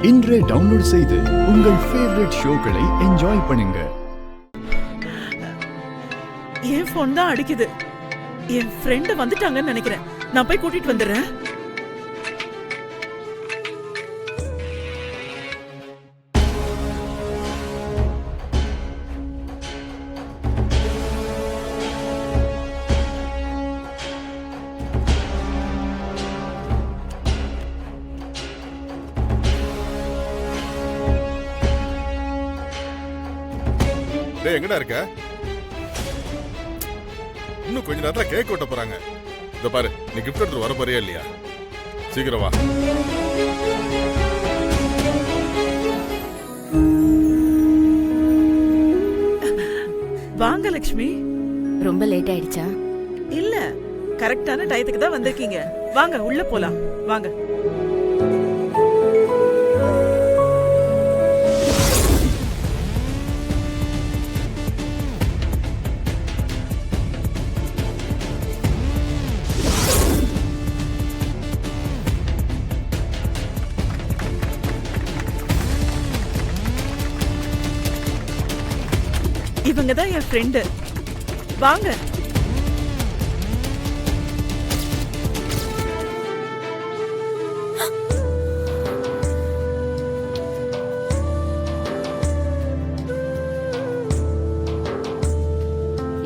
இன்றே டவுன்லோட் செய்து உங்கள் ஃபேவரட் ஷோக்களை என்ஜாய் பண்ணுங்க. என் போன் தான் அடிக்குது. என் ஃப்ரெண்ட் வந்துட்டாங்கன்னு நினைக்கிறேன். நான் போய் கூட்டிட்டு வந்துடுறேன். டேய் எங்கடா இருக்க? இன்னும் கொஞ்ச நேரத்துல கேக் வெட்ட போறாங்க. இத பாரு, நீ கிஃப்ட் எடுத்து வர போறியா இல்லையா? சீக்கிரம் வா. வாங்க லட்சுமி. ரொம்ப லேட் ஆயிடுச்சா? இல்ல, கரெக்டான டயத்துக்கு தான் வந்திருக்கீங்க. வாங்க உள்ள போலாம். வாங்க. இவங்க தான் என் ஃப்ரெண்டு. வாங்க.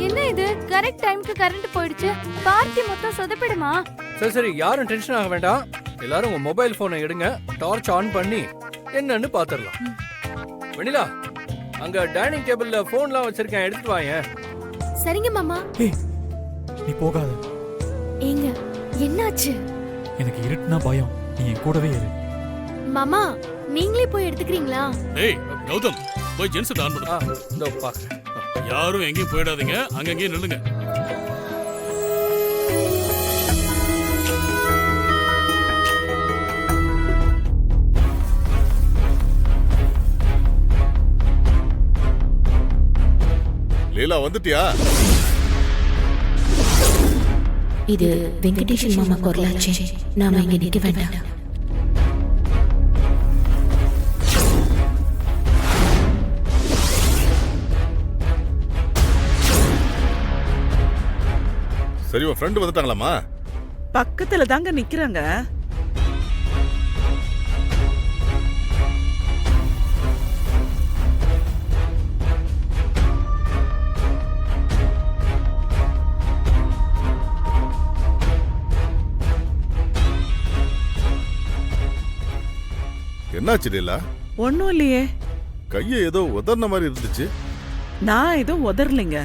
என்ன இது? கரெக்ட் டைம்க்கு கரண்ட் போயிடுச்சு. பார்ட்டி மொத்தம் சொதப்பிடுமா? சரி யாரும் டென்ஷன் ஆக வேண்டாம். எல்லாரும் உங்க மொபைல் போனை எடுங்க, டார்ச் ஆன் பண்ணி என்னன்னு பாத்துடலாம். வெண்ணிலா, அங்க டைனிங் டேபிள்ல போன்லாம் வச்சிருக்கேன், எடுத்துட்டு வாங்க. சரிங்க மாமா. நீ போகாத. ஏங்க என்னாச்சு? எனக்கு இருட்டுனா பயம். நீ என் கூடவே இரு. மாமா நீங்களே போய் எடுத்துக்கிறீங்களா? டேய் கௌதம், போய் ஜென்ஸ் ஆன் பண்ணு. இதோ பாக்குறேன். யாரும் எங்கேயும் போயிடாதீங்க, அங்கங்கேயே நில்லுங்க. லீலா வந்துட்டியா? இது வெங்கடேஷன் மாமா குரலாச்சே. நாம இங்க நிக்க வேண்டாம். சரி, உன் ஃப்ரெண்ட் வந்துட்டாங்களாமா? பக்கத்துல தாங்க நிக்கிறாங்க. என்னாச்சு லீலா? ஒண்ணும் இல்லையே. கையை ஏதோ உதர்ன மாதிரி இருந்துச்சு. நான் எதுவும் உதறலைங்க.